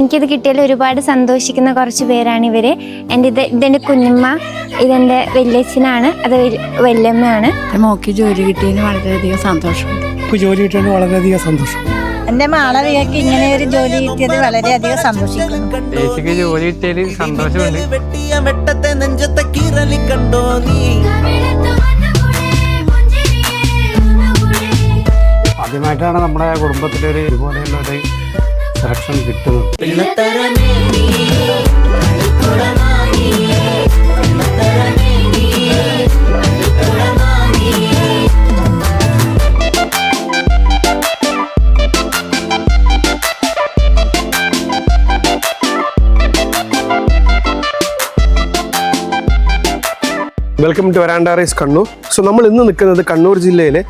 എനിക്കിത് കിട്ടിയാൽ ഒരുപാട് സന്തോഷിക്കുന്ന കുറച്ച് പേരാണ് ഇവർ. ഇതെൻ്റെ കുഞ്ഞമ്മ, ഇതെൻ്റെ വല്യച്ഛനാണ്, അത് വല്യമ്മയാണ്. മോക്ക് ജോലി കിട്ടിയതിന് വളരെയധികം സന്തോഷമുണ്ട്. ജോലി കിട്ടിയതിന് വളരെയധികം സന്തോഷം. എൻ്റെ മാളവികയ്ക്ക് ഇങ്ങനെ ഒരു ജോലി കിട്ടിയത് വളരെയധികം സന്തോഷിക്കുന്നു. ചേച്ചിക്ക് ജോലി കിട്ടിയതിൽ സന്തോഷമുണ്ട്. ആദ്യമായിട്ടാണ് നമ്മുടെ കുടുംബത്തിലൊരു ഇതുപോലെയുള്ള ഒരു സെലക്ഷൻ കിട്ടുന്നത്. Welcome to veranda rice Kannur. So നമ്മൾ ഇന്ന് നിൽക്കുന്നത് കണ്ണൂർ ജില്ലയിലെ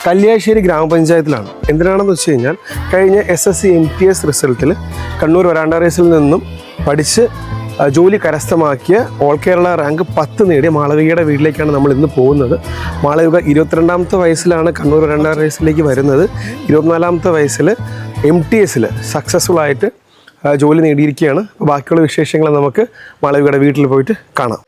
കല്യാശ്ശേരി ഗ്രാമപഞ്ചായത്തിലാണ്. എന്തിനാണെന്ന് വെച്ച് കഴിഞ്ഞാൽ കഴിഞ്ഞ SSC MTS റിസൾട്ടിൽ കണ്ണൂർ വരാണ്ട റൈസിൽ നിന്നും പഠിച്ച് ജോലി കരസ്ഥമാക്കിയ ഓൾ കേരള റാങ്ക് 10 നേടിയ മാളവികയുടെ വീട്ടിലേക്കാണ് നമ്മൾ ഇന്ന് പോകുന്നത്. മാളവിക 22ാമത്തെ വയസ്സിലാണ് കണ്ണൂർ വരാണ്ട റൈസിലേക്ക് വരുന്നത്. 24ാമത്തെ വയസ്സിൽ MTS സക്സസ്ഫുൾ ആയിട്ട് ജോലി നേടിയിരിക്കുകയാണ്. ബാക്കിയുള്ള വിശേഷങ്ങൾ നമുക്ക് മാളവികയുടെ വീട്ടിൽ പോയിട്ട് കാണാം.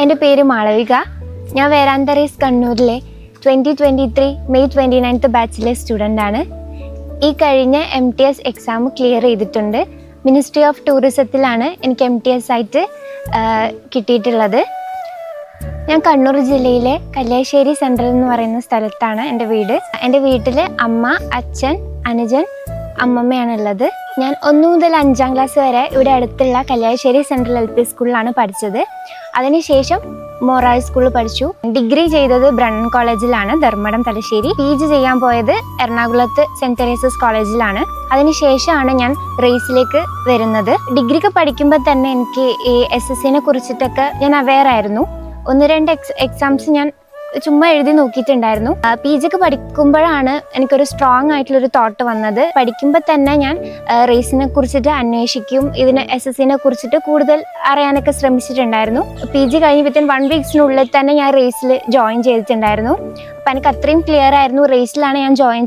എൻ്റെ പേര് മാളവിക. ഞാൻ വേരാന്ത റൈസ് കണ്ണൂരിലെ 2023 മെയ് 29th ബാച്ചിലെ സ്റ്റുഡൻ്റാണ്. ഈ കഴിഞ്ഞ MTS എക്സാം ക്ലിയർ ചെയ്തിട്ടുണ്ട്. മിനിസ്ട്രി ഓഫ് ടൂറിസത്തിലാണ് എനിക്ക് MTS ആയിട്ട് കിട്ടിയിട്ടുള്ളത്. ഞാൻ കണ്ണൂർ ജില്ലയിലെ കല്യാശ്ശേരി സെൻട്രൽ എന്ന് പറയുന്ന സ്ഥലത്താണ് എൻ്റെ വീട്. എൻ്റെ വീട്ടിൽ അമ്മ, അച്ഛൻ, അനുജൻ, അമ്മമ്മയാണുള്ളത്. ഞാൻ 1 മുതൽ 5ാം ക്ലാസ് വരെ ഇവിടെ അടുത്തുള്ള കല്യാശ്ശേരി സെൻട്രൽ LP സ്കൂളിലാണ് പഠിച്ചത്. അതിനുശേഷം മൊറാൽ സ്കൂളിൽ പഠിച്ചു. ഡിഗ്രി ചെയ്തത് ബ്രണ്ണൻ കോളേജിലാണ്, ധർമ്മടം, തലശ്ശേരി. PG ചെയ്യാൻ പോയത് എറണാകുളത്ത് സെൻറ്റ് തെരേസസ് കോളേജിലാണ്. അതിനുശേഷമാണ് ഞാൻ റേസിലേക്ക് വരുന്നത്. ഡിഗ്രിക്ക് പഠിക്കുമ്പോൾ തന്നെ എനിക്ക് ഈ SSCനെ കുറിച്ചിട്ടൊക്കെ ഞാൻ അവെയർ ആയിരുന്നു. 1-2 എക്സാംസ് ഞാൻ ചുമ്മാ എഴുതി നോക്കിയിട്ടുണ്ടായിരുന്നു. PGക്ക് പഠിക്കുമ്പോഴാണ് എനിക്കൊരു സ്ട്രോങ് ആയിട്ടുള്ളൊരു തോട്ട് വന്നത്. പഠിക്കുമ്പോൾ തന്നെ ഞാൻ റേസിനെ കുറിച്ചിട്ട് അന്വേഷിക്കും, ഇതിന് SSCനെ കുറിച്ചിട്ട് കൂടുതൽ അറിയാനൊക്കെ ശ്രമിച്ചിട്ടുണ്ടായിരുന്നു. PG കഴിഞ്ഞ് വിത്തിൻ 1 വീക്സിനുള്ളിൽ തന്നെ ഞാൻ റേസിൽ ജോയിൻ ചെയ്തിട്ടുണ്ടായിരുന്നു. അപ്പം എനിക്ക് അത്രയും ക്ലിയർ ആയിരുന്നു റേസിലാണ് ഞാൻ ജോയിൻ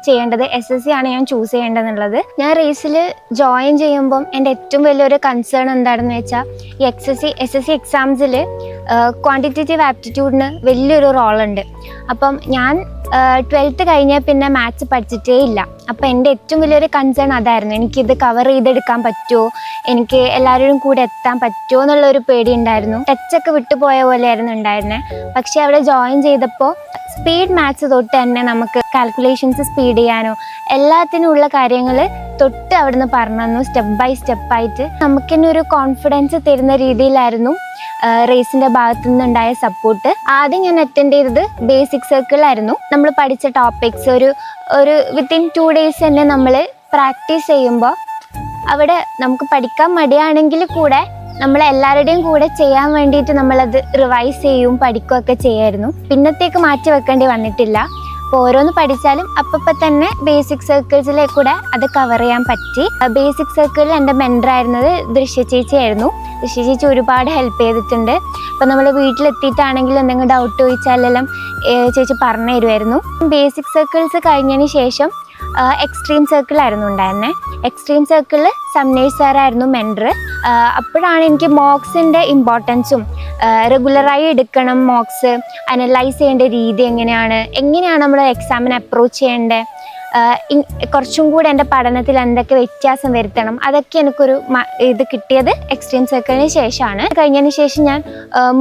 ചെയ്യേണ്ടത്, SSC ആണ് ഞാൻ ചൂസ് ചെയ്യേണ്ടതെന്നുള്ളത്. ഞാൻ റേസിൽ ജോയിൻ ചെയ്യുമ്പം എൻ്റെ ഏറ്റവും വലിയൊരു കൺസേൺ എന്താണെന്ന് വെച്ചാൽ ഈ SSC എക്സാംസിൽ ക്വാണ്ടിറ്റേറ്റീവ് ആപ്റ്റിറ്റ്യൂഡിന് വലിയൊരു റോളുണ്ട്. അപ്പം ഞാൻ 12th കഴിഞ്ഞാൽ പിന്നെ മാത്സ് പഠിച്ചിട്ടേ ഇല്ല. അപ്പം എൻ്റെ ഏറ്റവും വലിയൊരു കൺസേൺ അതായിരുന്നു. എനിക്കിത് കവർ ചെയ്തെടുക്കാൻ പറ്റുമോ, എനിക്ക് എല്ലാവരും കൂടെ എത്താൻ പറ്റുമോ എന്നുള്ളൊരു പേടി ഉണ്ടായിരുന്നു. ടച്ചൊക്കെ വിട്ടുപോയ പോലെയായിരുന്നു ഉണ്ടായിരുന്നത്. പക്ഷേ അവിടെ ജോയിൻ ചെയ്തപ്പോൾ സ്പീഡ് മാത്സ് തൊട്ട് തന്നെ നമുക്ക് കാൽക്കുലേഷൻസ് സ്പീഡ് ചെയ്യാനോ എല്ലാത്തിനുള്ള കാര്യങ്ങൾ തൊട്ട് അവിടുന്ന് പറഞ്ഞു തന്നു. സ്റ്റെപ്പ് ബൈ സ്റ്റെപ്പായിട്ട് നമുക്ക് തന്നെ ഒരു കോൺഫിഡൻസ് തരുന്ന രീതിയിലായിരുന്നു റേസിൻ്റെ ഭാഗത്തു നിന്നുണ്ടായ സപ്പോർട്ട്. ആദ്യം ഞാൻ അറ്റൻഡ് ചെയ്തത് ബേസിക് സർക്കിളായിരുന്നു. നമ്മൾ പഠിച്ച ടോപ്പിക്സ് ഒരു വിത്തിൻ 2 days തന്നെ നമ്മൾ പ്രാക്ടീസ് ചെയ്യുമ്പോൾ അവിടെ നമുക്ക് പഠിക്കാൻ മടിയാണെങ്കിൽ കൂടെ നമ്മൾ എല്ലാവരുടെയും കൂടെ ചെയ്യാൻ വേണ്ടിയിട്ട് നമ്മളത് റിവൈസ് ചെയ്യും, പഠിക്കുകയൊക്കെ ചെയ്യായിരുന്നു. പിന്നത്തേക്ക് മാറ്റി വെക്കേണ്ടി വന്നിട്ടില്ല. അപ്പോൾ ഓരോന്ന് പഠിച്ചാലും അപ്പം തന്നെ ബേസിക് സർക്കിൾസിലെ കൂടെ അത് കവർ ചെയ്യാൻ പറ്റി. ബേസിക് സർക്കിളിൽ എൻ്റെ മെൻറ്ററായിരുന്നത് ദൃശ്യ ചേച്ചിയായിരുന്നു. ദൃശ്യ ചേച്ചി ഒരുപാട് ഹെൽപ്പ് ചെയ്തിട്ടുണ്ട്. ഇപ്പം നമ്മൾ വീട്ടിലെത്തിയിട്ടാണെങ്കിലും എന്തെങ്കിലും ഡൗട്ട് ചോദിച്ചാലെല്ലാം ചേച്ചി പറഞ്ഞു തരുമായിരുന്നു. ബേസിക് സർക്കിൾസ് കഴിഞ്ഞതിന് ശേഷം എക്സ്ട്രീം സർക്കിളായിരുന്നു ഉണ്ടായിരുന്നത്. എക്സ്ട്രീം സർക്കിളിൽ സംനേഷ് സാറായിരുന്നു മെൻറ്റർ. അപ്പോഴാണ് എനിക്ക് മോക്സിൻ്റെ ഇമ്പോർട്ടൻസും റെഗുലറായി എടുക്കണം, മോക്സ് അനലൈസ് ചെയ്യേണ്ട രീതി എങ്ങനെയാണ് നമ്മൾ എക്സാമിന് അപ്രോച്ച് ചെയ്യേണ്ടത്, കുറച്ചും കൂടെ എൻ്റെ പഠനത്തിൽ എന്തൊക്കെ വ്യത്യാസം വരുത്തണം, അതൊക്കെ എനിക്കൊരു ഇത് കിട്ടിയത് എക്സ്ട്രീം സർക്കിളിന് ശേഷമാണ്. കഴിഞ്ഞതിന് ശേഷം ഞാൻ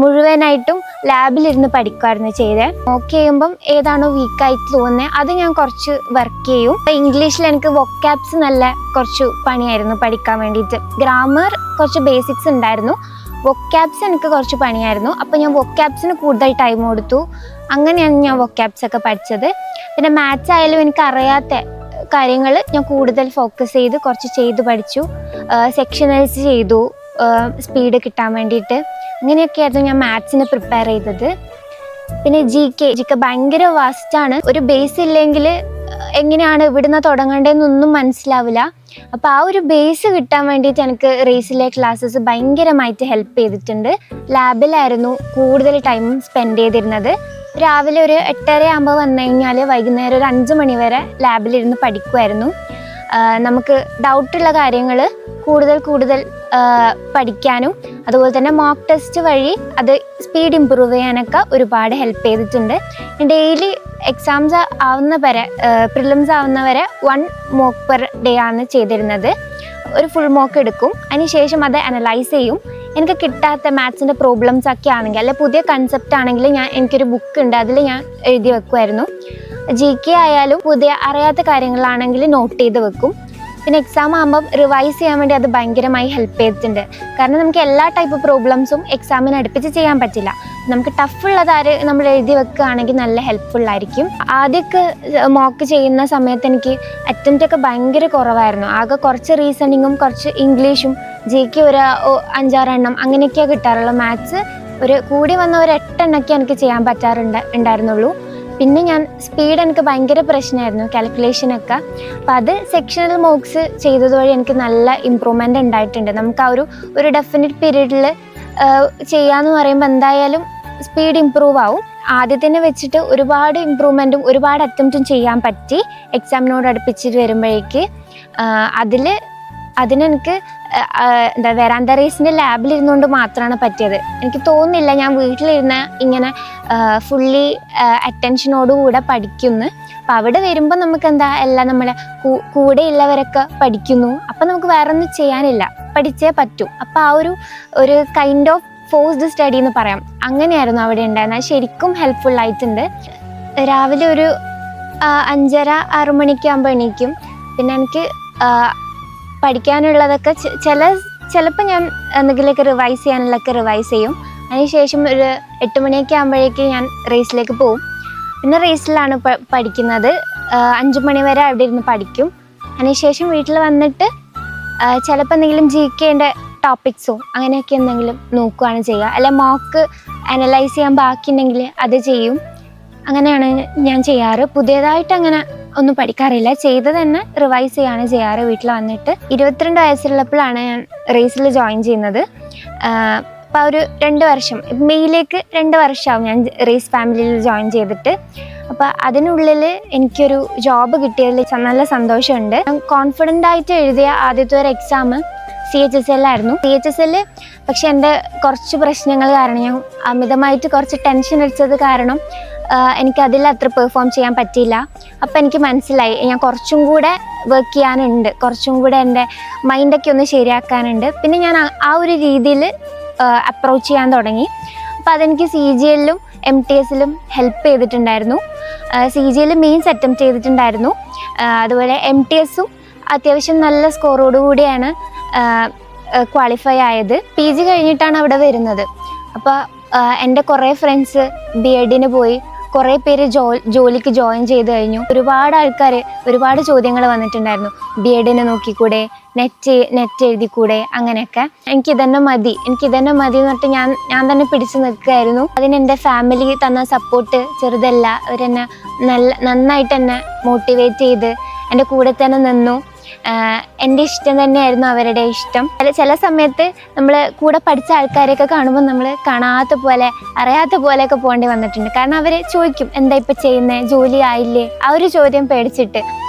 മുഴുവനായിട്ടും ലാബിലിരുന്ന് പഠിക്കുമായിരുന്നു ചെയ്തത്. നോക്കി ചെയ്യുമ്പം ഏതാണോ വീക്കായിട്ട് തോന്നുന്നത് അത് ഞാൻ കുറച്ച് വർക്ക് ചെയ്യും. ഇംഗ്ലീഷിൽ എനിക്ക് വൊക്കാബ്സ് നല്ല കുറച്ച് പണിയായിരുന്നു പഠിക്കാൻ വേണ്ടിയിട്ട്. ഗ്രാമർ കുറച്ച് ബേസിക്സ് ഉണ്ടായിരുന്നു, വൊക്കാബ്സ് എനിക്ക് കുറച്ച് പണിയായിരുന്നു. അപ്പോൾ ഞാൻ വൊക്കാബ്സിന് കൂടുതൽ ടൈം കൊടുത്തു. അങ്ങനെയാണ് ഞാൻ വൊക്കാബ്സ് ഒക്കെ പഠിച്ചത്. പിന്നെ മാത്സ് ആയാലും എനിക്ക് അറിയാത്ത കാര്യങ്ങൾ ഞാൻ കൂടുതൽ ഫോക്കസ് ചെയ്ത് കുറച്ച് ചെയ്ത് പഠിച്ചു. സെക്ഷനൽസ് ചെയ്തു സ്പീഡ് കിട്ടാൻ വേണ്ടിയിട്ട്. അങ്ങനെയൊക്കെയായിരുന്നു ഞാൻ മാത്സിന് പ്രിപ്പയർ ചെയ്തത്. പിന്നെ GK ഭയങ്കര വാസ്റ്റാണ്. ഒരു ബേസ് ഇല്ലെങ്കിൽ എങ്ങനെയാണ് ഇവിടുന്ന് തുടങ്ങേണ്ടതെന്നൊന്നും മനസ്സിലാവില്ല. അപ്പോൾ ആ ഒരു ബേസ് കിട്ടാൻ വേണ്ടിയിട്ട് എനിക്ക് റേസിലെ ക്ലാസ്സസ് ഭയങ്കരമായിട്ട് ഹെൽപ്പ് ചെയ്തിട്ടുണ്ട്. ലാബിലായിരുന്നു കൂടുതൽ ടൈം സ്പെൻഡ് ചെയ്തിരുന്നത്. രാവിലെ ഒരു 8:30 ആകുമ്പോൾ വന്നു കഴിഞ്ഞാൽ വൈകുന്നേരം ഒരു 5 മണി വരെ ലാബിലിരുന്ന് പഠിക്കുമായിരുന്നു. നമുക്ക് ഡൗട്ടുള്ള കാര്യങ്ങൾ കൂടുതൽ പഠിക്കാനും അതുപോലെ തന്നെ മോക്ക് ടെസ്റ്റ് വഴി അത് സ്പീഡ് ഇമ്പ്രൂവ് ചെയ്യാനൊക്കെ ഒരുപാട് ഹെൽപ്പ് ചെയ്തിട്ടുണ്ട്. ഡെയിലി എക്സാംസ് ആവുന്ന വരെ പ്രിലിംസ് ആവുന്ന വരെ 1 മോക്ക് പെർ ഡേ ആണ് ചെയ്തിരുന്നത്. ഒരു ഫുൾ മോക്ക് എടുക്കും, അതിനുശേഷം അത് അനലൈസ് ചെയ്യും. എനിക്ക് കിട്ടാത്ത മാത്സിൻ്റെ പ്രോബ്ലംസ് ഒക്കെ ആണെങ്കിൽ അല്ലെ പുതിയ കൺസെപ്റ്റ് ആണെങ്കിൽ എനിക്കൊരു ബുക്ക് ഉണ്ട്, അതിൽ ഞാൻ എഴുതി വെക്കുമായിരുന്നു. GK ആയാലും പുതിയ അറിയാത്ത കാര്യങ്ങളാണെങ്കിൽ നോട്ട് ചെയ്ത് വെക്കും. പിന്നെ എക്സാം ആകുമ്പം റിവൈസ് ചെയ്യാൻ വേണ്ടി അത് ഭയങ്കരമായി ഹെൽപ്പ് ചെയ്തിട്ടുണ്ട്. കാരണം നമുക്ക് എല്ലാ ടൈപ്പ് പ്രോബ്ലംസും എക്സാമിന് അടുപ്പിച്ച് ചെയ്യാൻ പറ്റില്ല. നമുക്ക് ടഫുള്ളത് നമ്മൾ എഴുതി വെക്കുകയാണെങ്കിൽ നല്ല ഹെൽപ്ഫുള്ളായിരിക്കും. ആദ്യമൊക്കെ മോക്ക് ചെയ്യുന്ന സമയത്ത് എനിക്ക് അറ്റംപ്റ്റ് ഒക്കെ ഭയങ്കര കുറവായിരുന്നു. ആകെ കുറച്ച് റീസണിങ്ങും കുറച്ച് ഇംഗ്ലീഷും GK ഒരു 5-6 എണ്ണം അങ്ങനെയൊക്കെയാണ് കിട്ടാറുള്ളൂ. മാത്സ് ഒരു കൂടി വന്ന ഒരു 8 എണ്ണമൊക്കെ എനിക്ക് ചെയ്യാൻ ഉണ്ടായിരുന്നുള്ളൂ. പിന്നെ സ്പീഡ് എനിക്ക് ഭയങ്കര പ്രശ്നമായിരുന്നു, കാൽക്കുലേഷനൊക്കെ. അപ്പം അത് സെക്ഷണൽ മോക്സ് ചെയ്തത് വഴി എനിക്ക് നല്ല ഇമ്പ്രൂവ്മെൻ്റ് ഉണ്ടായിട്ടുണ്ട്. നമുക്ക് ആ ഒരു ഡെഫിനിറ്റ് പീരീഡിൽ ചെയ്യാമെന്ന് പറയുമ്പോൾ എന്തായാലും സ്പീഡ് ഇമ്പ്രൂവ് ആവും. ആദ്യത്തിനെ വെച്ചിട്ട് ഒരുപാട് ഇമ്പ്രൂവ്മെൻറ്റും ഒരുപാട് അറ്റംപ്റ്റും ചെയ്യാൻ പറ്റി. എക്സാമിനോട് അടുപ്പിച്ചിട്ട് വരുമ്പോഴേക്ക് അതിനെനിക്ക് വെറാന്ത റേസിൻ്റെ ലാബിലിരുന്നുകൊണ്ട് മാത്രമാണ് പറ്റിയത്. എനിക്ക് തോന്നുന്നില്ല ഞാൻ വീട്ടിലിരുന്ന് ഇങ്ങനെ ഫുള്ളി അറ്റൻഷനോടുകൂടെ പഠിക്കുന്നു. അപ്പം അവിടെ വരുമ്പോൾ നമുക്ക് എല്ലാം നമ്മളെ കൂടെയുള്ളവരൊക്കെ പഠിക്കുന്നു. അപ്പം നമുക്ക് വേറെ ഒന്നും ചെയ്യാനില്ല, പഠിച്ചേ പറ്റൂ. അപ്പം ആ ഒരു കൈൻഡ് ഓഫ് ഫോഴ്സ്ഡ് സ്റ്റഡി എന്ന് പറയാം, അങ്ങനെയായിരുന്നു അവിടെ ഉണ്ടായിരുന്നത്. ശരിക്കും ഹെൽപ്ഫുള്ളായിട്ടുണ്ട്. രാവിലെ ഒരു 5:30-6 മണിക്കാകുമ്പോൾ എണീക്കും. പിന്നെ എനിക്ക് പഠിക്കാനുള്ളതൊക്കെ ചിലപ്പോൾ ഞാൻ എന്തെങ്കിലുമൊക്കെ റിവൈസ് ചെയ്യാനുള്ളതൊക്കെ റിവൈസ് ചെയ്യും. അതിനുശേഷം ഒരു 8 മണിയൊക്കെ ആകുമ്പോഴേക്ക് ഞാൻ റേസിലേക്ക് പോവും. പിന്നെ റേസിലാണ് പഠിക്കുന്നത്. 5 മണി വരെ അവിടെ ഇരുന്ന് പഠിക്കും. അതിനുശേഷം വീട്ടിൽ വന്നിട്ട് ചിലപ്പോൾ എന്തെങ്കിലും GKൻ്റെ ടോപ്പിക്സോ അങ്ങനെയൊക്കെ എന്തെങ്കിലും നോക്കുകയാണ് ചെയ്യുക. അല്ലെ മോക്ക് അനലൈസ് ചെയ്യാൻ ബാക്കിയുണ്ടെങ്കിൽ അത് ചെയ്യും. അങ്ങനെയാണ് ഞാൻ ചെയ്യാറ്. പുതിയതായിട്ട് അങ്ങനെ ഒന്നും പഠിക്കാറില്ല, ചെയ്ത് തന്നെ റിവൈസ് ചെയ്യാണ് ചെയ്യാറ്. വീട്ടിൽ വന്നിട്ട് 22 വയസ്സുള്ളപ്പോഴാണ് ഞാൻ റേസിൽ ജോയിൻ ചെയ്യുന്നത്. അപ്പോൾ ഒരു 2 വർഷം, മെയ്യിലേക്ക് 2 വർഷമാവും ഞാൻ റേസ് ഫാമിലിയിൽ ജോയിൻ ചെയ്തിട്ട്. അപ്പോൾ അതിനുള്ളിൽ എനിക്കൊരു ജോബ് കിട്ടിയതിൽ നല്ല സന്തോഷമുണ്ട്. ഞാൻ കോൺഫിഡൻ്റ് ആയിട്ട് എഴുതിയ ആദ്യത്തെ ഒരു എക്സാം CHSL ആയിരുന്നു. CHSL പക്ഷെ എൻ്റെ കുറച്ച് പ്രശ്നങ്ങൾ കാരണം, ഞാൻ അമിതമായിട്ട് കുറച്ച് ടെൻഷൻ അടിച്ചത് കാരണം എനിക്കതിൽ അത്ര പെർഫോം ചെയ്യാൻ പറ്റിയില്ല. അപ്പോൾ എനിക്ക് മനസ്സിലായി ഞാൻ കുറച്ചും കൂടെ വർക്ക് ചെയ്യാനുണ്ട്, കുറച്ചും കൂടെ എൻ്റെ മൈൻഡൊക്കെ ഒന്ന് ശരിയാക്കാനുണ്ട്. പിന്നെ ഞാൻ ആ ഒരു രീതിയിൽ അപ്രോച്ച് ചെയ്യാൻ തുടങ്ങി. അപ്പോൾ അതെനിക്ക് CGL-ലും MTS-ലും ഹെൽപ്പ് ചെയ്തിട്ടുണ്ടായിരുന്നു. CGL മെയിൻസ് അറ്റംപ്റ്റ് ചെയ്തിട്ടുണ്ടായിരുന്നു. അതുപോലെ MTS-ഉം അത്യാവശ്യം നല്ല സ്കോറോടുകൂടിയാണ് ക്വാളിഫൈ ആയത്. PG കഴിഞ്ഞിട്ടാണ് അവിടെ വരുന്നത്. അപ്പോൾ എൻ്റെ കുറേ ഫ്രണ്ട്സ് B.Ed-ന് പോയി, കുറേ പേര് ജോലിക്ക് ജോയിൻ ചെയ്ത് കഴിഞ്ഞു. ഒരുപാട് ആൾക്കാർ ഒരുപാട് ചോദ്യങ്ങൾ വന്നിട്ടുണ്ടായിരുന്നു. B.Ed-ന് നോക്കിക്കൂടെ, നെറ്റ് എഴുതിക്കൂടെ, അങ്ങനെയൊക്കെ. എനിക്കിതന്നെ മതി എന്ന് പറഞ്ഞിട്ട് ഞാൻ തന്നെ പിടിച്ചു നിൽക്കുകയായിരുന്നു. അതിനെൻ്റെ ഫാമിലി തന്ന സപ്പോർട്ട് ചെറുതല്ല. അവരെന്നെ നന്നായിട്ട് എന്നെ മോട്ടിവേറ്റ് ചെയ്ത് എൻ്റെ കൂടെ തന്നെ നിന്നു. എൻ്റെ ഇഷ്ടം തന്നെയായിരുന്നു അവരുടെ ഇഷ്ടം. ചില സമയത്ത് നമ്മൾ കൂടെ പഠിച്ച ആൾക്കാരെയൊക്കെ കാണുമ്പോൾ നമ്മൾ കാണാത്ത പോലെ അറിയാത്ത പോലെയൊക്കെ പോകേണ്ടി വന്നിട്ടുണ്ട്. കാരണം അവർ ചോദിക്കും, എന്താ ഇപ്പം ചെയ്യുന്നത്, ജോലി ആയില്ലേ, ആ ഒരു ചോദ്യം പേടിച്ചിട്ട്.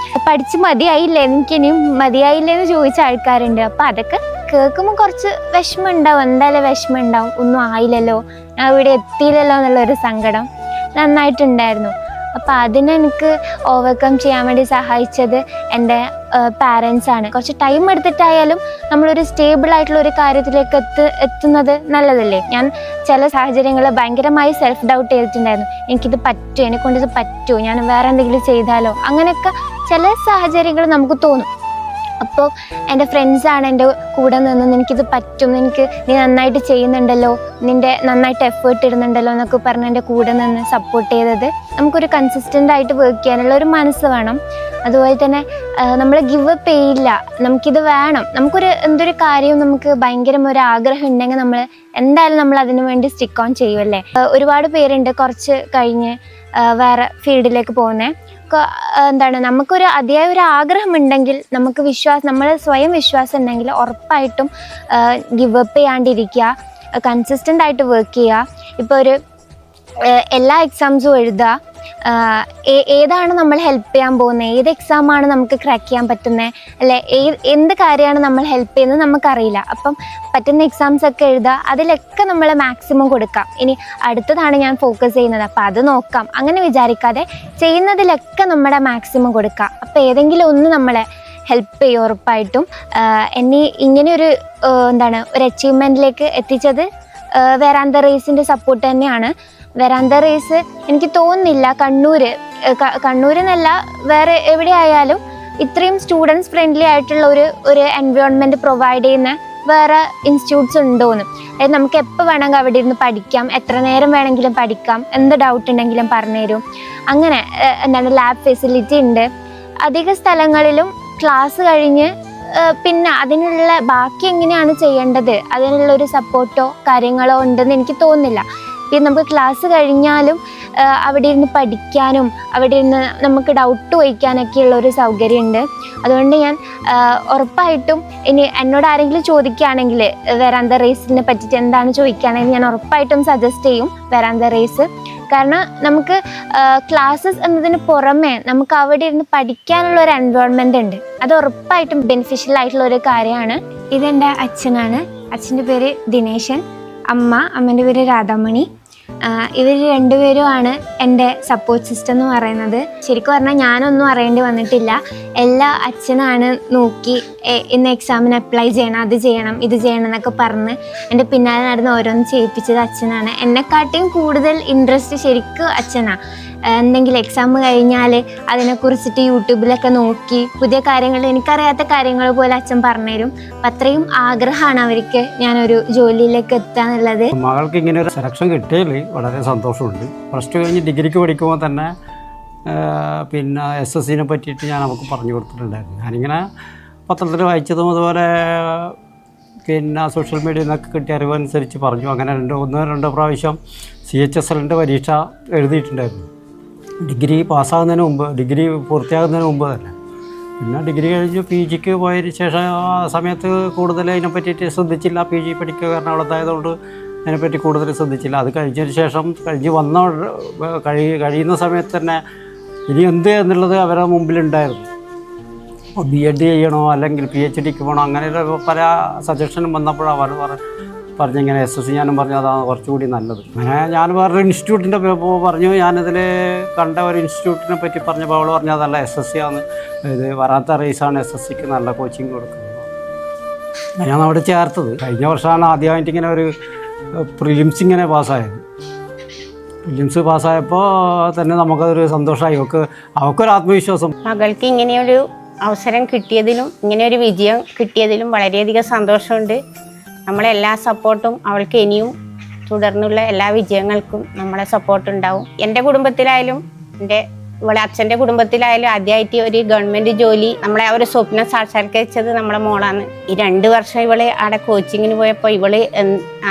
പഠിച്ച് മതിയായില്ലേ, എനിക്കിനിയും മതിയായില്ലേ എന്ന് ചോദിച്ച ആൾക്കാരുണ്ട്. അപ്പോൾ അതൊക്കെ കേൾക്കുമ്പോൾ കുറച്ച് വിഷമം ഉണ്ടാവും, എന്തായാലും വിഷമം ഉണ്ടാവും. ഒന്നും ആയില്ലല്ലോ, ഞാൻ ഇവിടെ എത്തിയില്ലല്ലോ എന്നുള്ളൊരു സങ്കടം നന്നായിട്ടുണ്ടായിരുന്നു. അപ്പോൾ അതിനെനിക്ക് ഓവർകം ചെയ്യാൻ വേണ്ടി സഹായിച്ചത് എൻ്റെ പാരൻസാണ്. കുറച്ച് ടൈം എടുത്തിട്ടായാലും നമ്മളൊരു സ്റ്റേബിൾ ആയിട്ടുള്ള ഒരു കാര്യത്തിലേക്ക് എത്തുന്നത് നല്ലതല്ലേ. ഞാൻ ചില സാഹചര്യങ്ങളിൽ ഭയങ്കരമായി സെൽഫ് ഡൗട്ട് ചെയ്തിട്ടുണ്ടായിരുന്നു. എനിക്കിത് പറ്റുമോ, എന്നെക്കൊണ്ടിത് പറ്റുമോ, ഞാൻ വേറെ എന്തെങ്കിലും ചെയ്താലോ, അങ്ങനെയൊക്കെ ചില സാഹചര്യങ്ങൾ നമുക്ക് തോന്നും. അപ്പോൾ എൻ്റെ ഫ്രണ്ട്സാണ് എൻ്റെ കൂടെ നിന്ന് എനിക്കിത് പറ്റും, നീ നന്നായിട്ട് ചെയ്യുന്നുണ്ടല്ലോ, നന്നായിട്ട് എഫേർട്ട് ഇടുന്നുണ്ടല്ലോ എന്നൊക്കെ പറഞ്ഞ് എൻ്റെ കൂടെ നിന്ന് സപ്പോർട്ട് ചെയ്തത്. നമുക്കൊരു കൺസിസ്റ്റൻ്റ് ആയിട്ട് വർക്ക് ചെയ്യാനുള്ള ഒരു മനസ്സ് വേണം. അതുപോലെ തന്നെ നമ്മൾ ഗിവ് അപ്പ് ചെയ്യില്ല, നമുക്കിത് വേണം. എന്തൊരു കാര്യവും നമുക്ക് ഭയങ്കര ഒരു ആഗ്രഹം ഉണ്ടെങ്കിൽ എന്തായാലും നമ്മൾ അതിനു വേണ്ടി സ്റ്റിക്ക് ഓൺ ചെയ്യുമല്ലേ. ഒരുപാട് പേരുണ്ട് കുറച്ച് കഴിഞ്ഞ് വേറെ ഫീൽഡിലേക്ക് പോകുന്നത്. നമുക്കൊരു അതിയായ ഒരു ആഗ്രഹം ഉണ്ടെങ്കിൽ, നമുക്ക് നമ്മളെ സ്വയം വിശ്വാസം ഉണ്ടെങ്കിൽ ഉറപ്പായിട്ടും ഗിവ് അപ്പ് ചെയ്യാണ്ടിരിക്കുക, കൺസിസ്റ്റൻ്റ് ആയിട്ട് വർക്ക് ചെയ്യുക. ഇപ്പോൾ ഒരു എല്ലാ എക്സാംസും എഴുതുക. ഏതാണ് നമ്മൾ ഹെൽപ്പ് ചെയ്യാൻ പോകുന്നത്, ഏത് എക്സാമാണ് നമുക്ക് ക്രാക്ക് ചെയ്യാൻ പറ്റുന്നത്, അല്ലെ എന്ത് കാര്യമാണ് നമ്മൾ ഹെൽപ്പ് ചെയ്യുന്നത് നമുക്കറിയില്ല. അപ്പം പറ്റുന്ന എക്സാംസ് ഒക്കെ എഴുതുക, അതിലൊക്കെ നമ്മൾ മാക്സിമം കൊടുക്കാം. ഇനി അടുത്തതാണ് ഞാൻ ഫോക്കസ് ചെയ്യുന്നത്, അപ്പം അത് നോക്കാം അങ്ങനെ വിചാരിക്കാതെ ചെയ്യുന്നതിലൊക്കെ നമ്മുടെ മാക്സിമം കൊടുക്കുക. അപ്പോൾ ഏതെങ്കിലും ഒന്ന് നമ്മളെ ഹെൽപ്പ് ചെയ്യും ഉറപ്പായിട്ടും. എന്നെ ഇങ്ങനെയൊരു ഒരു അച്ചീവ്മെൻറ്റിലേക്ക് എത്തിച്ചത് വേറാന്ത റേസിൻ്റെ സപ്പോർട്ട് തന്നെയാണ്. വേറാന്ത റേസ് എനിക്ക് തോന്നുന്നില്ല കണ്ണൂരെന്നല്ല വേറെ എവിടെ ആയാലും ഇത്രയും സ്റ്റുഡൻസ് ഫ്രണ്ട്ലി ആയിട്ടുള്ള ഒരു എൻവയോൺമെൻറ്റ് പ്രൊവൈഡ് ചെയ്യുന്ന വേറെ ഇൻസ്റ്റിറ്റ്യൂട്ട്സ് ഉണ്ടോയെന്ന്. അതായത് നമുക്ക് എപ്പോൾ വേണമെങ്കിൽ അവിടെ ഇരുന്ന് പഠിക്കാം, എത്ര നേരം വേണമെങ്കിലും പഠിക്കാം, എന്ത് ഡൗട്ട് ഉണ്ടെങ്കിലും പറഞ്ഞുതരും. അങ്ങനെ ലാബ് ഫെസിലിറ്റി ഉണ്ട്. അധിക സ്ഥലങ്ങളിലും ക്ലാസ് കഴിഞ്ഞ് പിന്നെ അതിനുള്ള ബാക്കി എങ്ങനെയാണ് ചെയ്യേണ്ടത് അതിനുള്ളൊരു സപ്പോർട്ടോ കാര്യങ്ങളോ ഉണ്ടെന്ന് എനിക്ക് തോന്നുന്നില്ല. പിന്നെ നമുക്ക് ക്ലാസ് കഴിഞ്ഞാലും അവിടെ ഇരുന്ന് പഠിക്കാനും അവിടെ ഇരുന്ന് നമുക്ക് ഡൗട്ട് ചോദിക്കാനൊക്കെയുള്ള ഒരു സൗകര്യമുണ്ട്. അതുകൊണ്ട് ഞാൻ ഉറപ്പായിട്ടും ഇനി എന്നോട് ആരെങ്കിലും ചോദിക്കുകയാണെങ്കിൽ വേറാന്ത റേസിനെ പറ്റിയിട്ട് എന്താണ് ചോദിക്കുകയാണെങ്കിൽ ഞാൻ ഉറപ്പായിട്ടും സജസ്റ്റ് ചെയ്യും വേറാന്ത റേസ്. കാരണം നമുക്ക് ക്ലാസ്സസ് എന്നതിന് പുറമെ നമുക്ക് അവിടെ ഇരുന്ന് പഠിക്കാനുള്ള ഒരു എൻവയോൺമെൻ്റ് ഉണ്ട്. അത് ഉറപ്പായിട്ടും ബെനിഫിഷ്യൽ ആയിട്ടുള്ള ഒരു കാര്യമാണ്. ഇതെൻ്റെ അച്ഛനാണ്. അച്ഛൻ്റെ പേര് ദിനേശൻ, അമ്മേൻ്റെ പേര് രാധാമണി. ഇവർ രണ്ടുപേരുമാണ് എൻ്റെ സപ്പോർട്ട് സിസ്റ്റം എന്ന് പറയുന്നത്. ശരിക്കും പറഞ്ഞാൽ ഞാനൊന്നും അറിയേണ്ടി വന്നിട്ടില്ല. എല്ലാ അച്ഛനാണ് നോക്കി ഇന്ന് എക്സാമിന് അപ്ലൈ ചെയ്യണം, അത് ചെയ്യണം, ഇത് ചെയ്യണം എന്നൊക്കെ പറഞ്ഞ് എൻ്റെ പിന്നാലെ നടന്ന് ഓരോന്ന് ചെയ്യിപ്പിച്ചത് അച്ഛനാണ്. എന്നെക്കാട്ടിയും കൂടുതൽ ഇൻട്രസ്റ്റ് ശരിക്കും അച്ഛനാണ്. എന്തെങ്കിലും എക്സാം കഴിഞ്ഞാൽ അതിനെക്കുറിച്ചിട്ട് യൂട്യൂബിലൊക്കെ നോക്കി പുതിയ കാര്യങ്ങൾ, എനിക്കറിയാത്ത കാര്യങ്ങൾ പോലെ അച്ഛൻ പറഞ്ഞുതരും. അപ്പം അത്രയും ആഗ്രഹമാണ് അവർക്ക് ഞാനൊരു ജോലിയിലേക്ക് എത്തുക എന്നുള്ളത്. മകൾക്ക് ഇങ്ങനെ ഒരു സെലക്ഷൻ കിട്ടിയതിൽ വളരെ സന്തോഷമുണ്ട്. പ്ലസ് ടു കഴിഞ്ഞ് ഡിഗ്രിക്ക് പഠിക്കുമ്പോൾ തന്നെ പിന്നെ SSCനെ പറ്റിയിട്ട് ഞാൻ നമുക്ക് പറഞ്ഞു കൊടുത്തിട്ടുണ്ടായിരുന്നു. ഞാനിങ്ങനെ പത്രത്തിൽ വായിച്ചതും അതുപോലെ പിന്നെ സോഷ്യൽ മീഡിയയിൽ നിന്നൊക്കെ കിട്ടിയ അറിവനുസരിച്ച് പറഞ്ഞു. അങ്ങനെ ഒന്നോ രണ്ടോ പ്രാവശ്യം CHSLൻ്റെ പരീക്ഷ എഴുതിയിട്ടുണ്ടായിരുന്നു. ഡിഗ്രി പാസ്സാകുന്നതിന് മുമ്പ്, ഡിഗ്രി പൂർത്തിയാകുന്നതിന് മുമ്പ് തന്നെ. പിന്നെ ഡിഗ്രി കഴിഞ്ഞ് PGക്ക് പോയതിന് ശേഷം ആ സമയത്ത് കൂടുതൽ അതിനെ പറ്റിയിട്ട് ശ്രദ്ധിച്ചില്ല. PG പഠിക്കുക എറണാകുളത്തായതുകൊണ്ട് അതിനെപ്പറ്റി കൂടുതൽ ശ്രദ്ധിച്ചില്ല. അത് കഴിഞ്ഞതിന് ശേഷം കഴിയുന്ന സമയത്ത് തന്നെ ഇനി എന്ത് എന്നുള്ളത് അവരുടെ മുമ്പിലുണ്ടായിരുന്നു. B.Ed ചെയ്യണോ അല്ലെങ്കിൽ PhDക്ക് പോകണോ, അങ്ങനെ പല സജഷനും വന്നപ്പോൾ അവർ പറഞ്ഞിങ്ങനെ SSC ഞാനും പറഞ്ഞു അതാണ് കുറച്ചുകൂടി നല്ലത്. അങ്ങനെ ഞാൻ വേറൊരു ഇൻസ്റ്റിറ്റ്യൂട്ടിൻ്റെ പറഞ്ഞു. ഞാനിതിൽ കണ്ട ഒരു ഇൻസ്റ്റിറ്റ്യൂട്ടിനെ പറ്റി പറഞ്ഞപ്പോൾ അവൾ പറഞ്ഞു അതല്ല SSC ആണ്, ഇത് വരാത്ത റേസാണ്, SSCക്ക് നല്ല കോച്ചിങ് കൊടുക്കുന്നത്. ഞാൻ അവിടെ ചേർത്തത് കഴിഞ്ഞ വർഷമാണ് ആദ്യമായിട്ട് ഇങ്ങനെ ഒരു പ്രിലിംസ് ഇങ്ങനെ പാസ്സായത്. പ്രിലിംസ് പാസ്സായപ്പോൾ തന്നെ നമുക്കതൊരു സന്തോഷമായി. അവൾക്കൊരു ആത്മവിശ്വാസം. മകൾക്ക് ഇങ്ങനെയൊരു അവസരം കിട്ടിയതിലും ഇങ്ങനെയൊരു വിജയം കിട്ടിയതിലും വളരെയധികം സന്തോഷമുണ്ട്. നമ്മളെല്ലാ സപ്പോർട്ടും അവൾക്ക് ഇനിയും തുടർന്നുള്ള എല്ലാ വിജയങ്ങൾക്കും നമ്മളെ സപ്പോർട്ട് ഉണ്ടാവും. എൻ്റെ കുടുംബത്തിലായാലും ഇവളെ അച്ഛൻ്റെ കുടുംബത്തിലായാലും ആദ്യമായിട്ട് ഒരു ഗവൺമെൻറ് ജോലി നമ്മളെ ആ ഒരു സ്വപ്നം സാക്ഷാത്കരിച്ചത് നമ്മളെ മോളാണ്. ഈ 2 വർഷം ഇവള് അവിടെ കോച്ചിങ്ങിന് പോയപ്പോൾ ഇവള്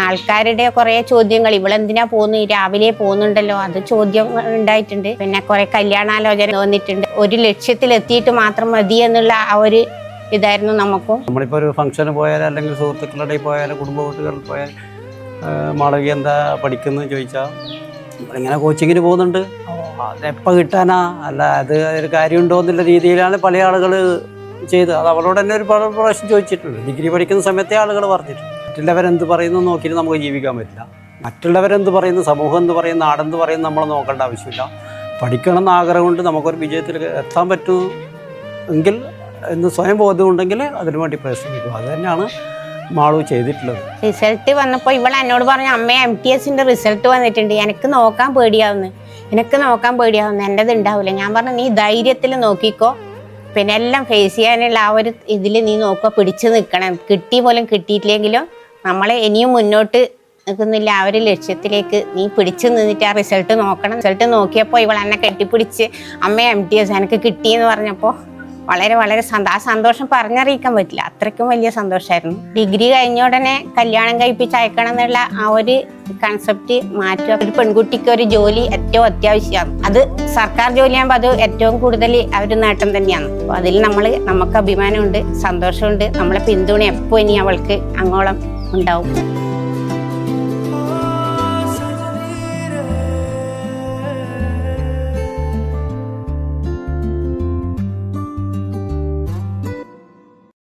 ആൾക്കാരുടെ കുറേ ചോദ്യങ്ങൾ, ഇവളെന്തിനാ പോകുന്നു, രാവിലെ പോകുന്നുണ്ടല്ലോ, അത് ചോദ്യം ഉണ്ടായിട്ടുണ്ട്. പിന്നെ കുറേ കല്യാണാലോചന വന്നിട്ടുണ്ട്. ഒരു ലക്ഷ്യത്തിലെത്തിയിട്ട് മാത്രം മതി എന്നുള്ള ആ ഒരു ഇതായിരുന്നു നമുക്കും. നമ്മളിപ്പോൾ ഒരു ഫംഗ്ഷന് പോയാൽ അല്ലെങ്കിൽ സുഹൃത്തുക്കളുടെ പോയാൽ കുടുംബ വീട്ടുകളിൽ പോയാൽ മാളവിക എന്താ പഠിക്കുന്നത് ചോദിച്ചാൽ നമ്മളിങ്ങനെ കോച്ചിങ്ങിന് പോകുന്നുണ്ട്, അതെപ്പോൾ കിട്ടാനാ, അല്ല അത് ഒരു കാര്യമുണ്ടോ എന്നുള്ള രീതിയിലാണ് പല ആളുകൾ ചെയ്ത്. അത് അവളോട് തന്നെ ഒരു പ്രാവശ്യം ചോദിച്ചിട്ടുണ്ട്. ഡിഗ്രി പഠിക്കുന്ന സമയത്തെ ആളുകൾ പറഞ്ഞിട്ടുണ്ട്. മറ്റുള്ളവരെന്ത് പറയുന്നു നോക്കിയിട്ട് നമുക്ക് ജീവിക്കാൻ പറ്റില്ല. മറ്റുള്ളവരെന്ത് പറയുന്നു, സമൂഹം എന്ത് പറയുന്നു, നാടെന്ത് പറയുന്നു നമ്മൾ നോക്കേണ്ട ആവശ്യമില്ല. പഠിക്കണം എന്ന ആഗ്രഹം കൊണ്ട് നമുക്കൊരു വിജയത്തിൽ എത്താൻ പറ്റും എങ്കിൽ എന്ന് സ്വയം ബോധ്യമുണ്ടെങ്കിൽ അതിനുവേണ്ടി പ്രയത്നിക്കും. അത് തന്നെയാണ് മാളു ചെയ്തിട്ടുള്ളത്. റിസൾട്ട് വന്നപ്പോൾ ഇവൾ എന്നോട് പറഞ്ഞു, അമ്മ MTSൻ്റെ റിസൾട്ട് വന്നിട്ടുണ്ട്, എനിക്ക് നോക്കാൻ പേടിയാവുന്നു, എൻ്റെത് ഉണ്ടാവില്ല. ഞാൻ പറഞ്ഞു നീ ധൈര്യത്തിൽ നോക്കിക്കോ, പിന്നെ എല്ലാം ഫേസ് ചെയ്യാനുള്ള ആ ഒരു ഇതിൽ നീ നോക്കുക, പിടിച്ച് നിൽക്കണം. പോലും കിട്ടിയിട്ടില്ലെങ്കിലും നമ്മളെ ഇനിയും മുന്നോട്ട് നിൽക്കുന്നില്ല ആ ഒരു ലക്ഷ്യത്തിലേക്ക് നീ പിടിച്ചു നിന്നിട്ട് ആ റിസൾട്ട് നോക്കണം. റിസൾട്ട് നോക്കിയപ്പോൾ ഇവൾ എന്നെ കെട്ടിപ്പിടിച്ച് അമ്മ MTS എനിക്ക് കിട്ടിയെന്ന് പറഞ്ഞപ്പോൾ വളരെ വളരെ ആ സന്തോഷം പറഞ്ഞറിയിക്കാൻ പറ്റില്ല, അത്രയ്ക്കും വലിയ സന്തോഷമായിരുന്നു. ഡിഗ്രി കഴിഞ്ഞ ഉടനെ കല്യാണം കഴിപ്പിച്ച് അയക്കണം എന്നുള്ള ആ ഒരു കൺസെപ്റ്റ് മാറ്റുക. ഒരു പെൺകുട്ടിക്ക് ഒരു ജോലി ഏറ്റവും അത്യാവശ്യമാണ്. അത് സർക്കാർ ജോലിയാകുമ്പോൾ അത് ഏറ്റവും കൂടുതൽ ആ ഒരു നേട്ടം തന്നെയാണ്. അപ്പോൾ അതിൽ നമുക്ക് അഭിമാനമുണ്ട്, സന്തോഷമുണ്ട്. നമ്മളെ പിന്തുണ എപ്പോൾ ഇനി അവൾക്ക് അങ്ങോളം ഉണ്ടാവും.